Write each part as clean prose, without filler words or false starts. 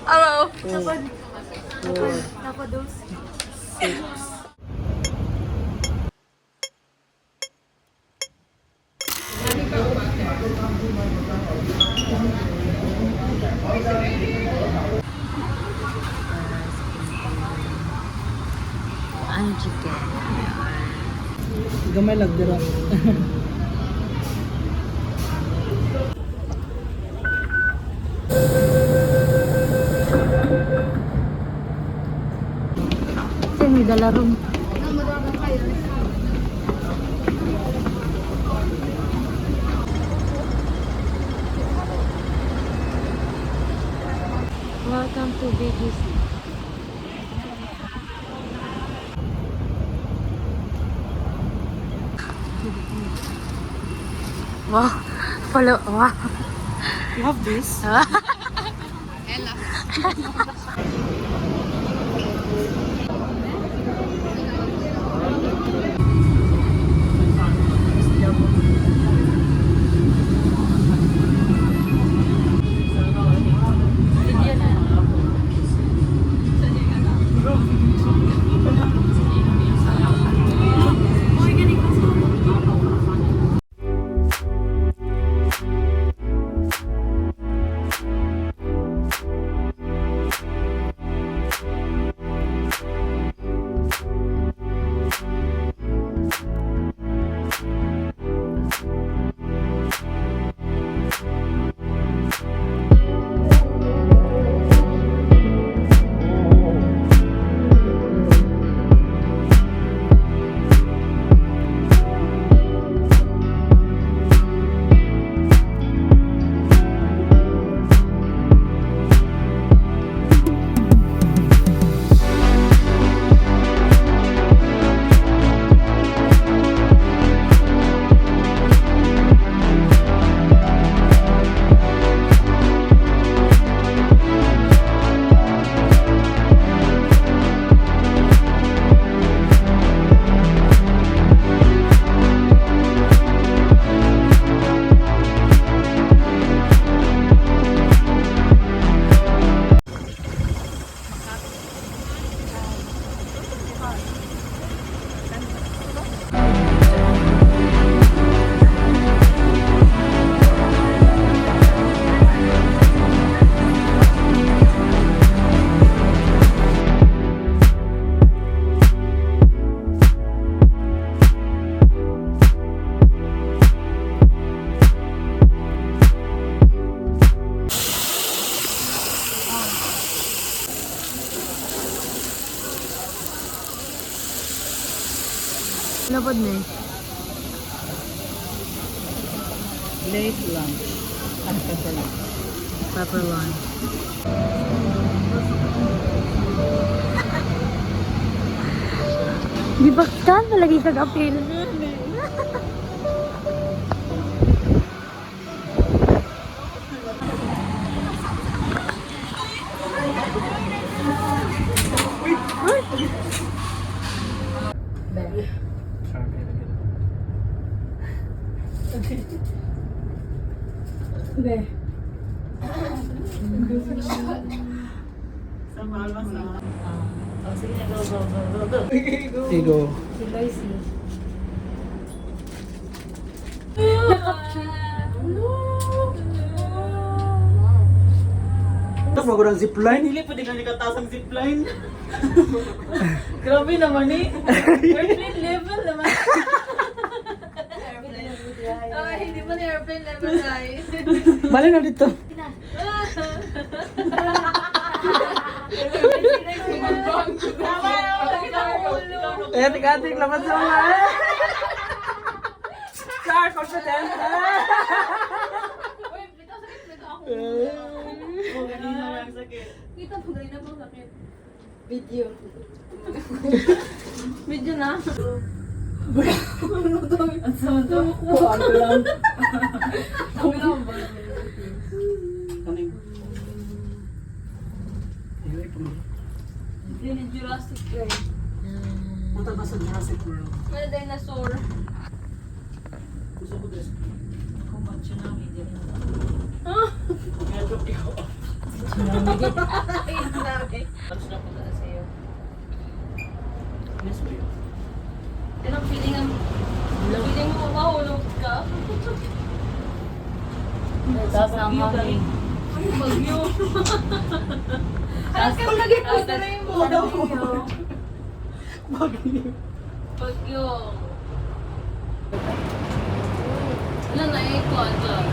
Hello. Napados. Ang chicken. Gamay lang dira. May dala ron. Welcome to BGC. Wow, follow. Wow. You have this? Hello. Lapad na eh. Late lunch. And pepper lunch. Pepper lunch. Di ba ka lagi kag-apil? Okay. Sama lang sa. Sige, go. Igo. Si Loisy. Ito magurang zipline. Hindi pa din ka nikatasang zipline. Grabe naman eh. Airplane level naman. Oh, hindi mo na airplane level tayo. Bali na dito. Eh, tigating laban sa mga. Char, confident. Uy, bitaw sakit na ako. Ganina lang sakit. Kita po, ganina po sakit. Video. Video na. Ano to? Ang sama to. Kuhaan ko lang. Sabi lang ba? Kaning. Hindi ni Jurassic World. Punta ba sa Jurassic World? May dinosaur. Gusto ko this. Kung mag-tsunami, di rin. Medyo ikaw. Ay, grabe. Tapos na punta na sa'yo. Miss mo yun. Anong feeling mo mahulog ka? Tapos na ang hangin. Bagyo. Tapos kang nag-post na rin mo. Bagyo. Bagyo. Wala na ko, Antox.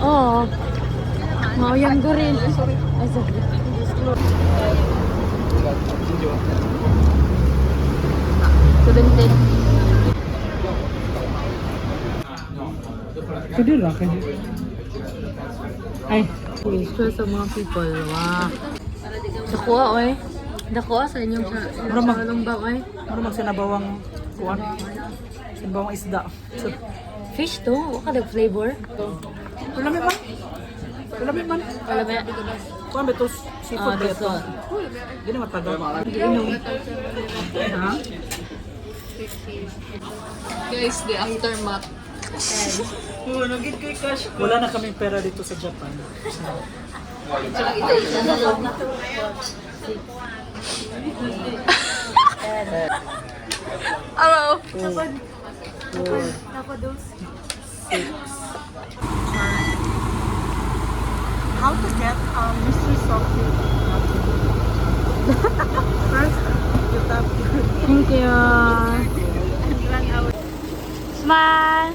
Oo. Mauyang goril. Ay, sorry. Sebentin. Pwede lang, pwede. Ay. Stress sa mga people. Wow. Dakuha, oy. Dakuha sa inyong sa lumbang, oy. Ano magsinabawang kuwan? Sinabawang isda. So, Fish to? Wala ka flavor? Ulami man. Ulami man. Wala ba? Kuwan ba ito? Seafood ba ito? Hindi na matagal. Inom. Ha? Guys, the aftermath. Wala na kaming pera dito sa Japan. Hello. 2, 4, 6. How to get mystery software? First, you tap. Thank you. Smile.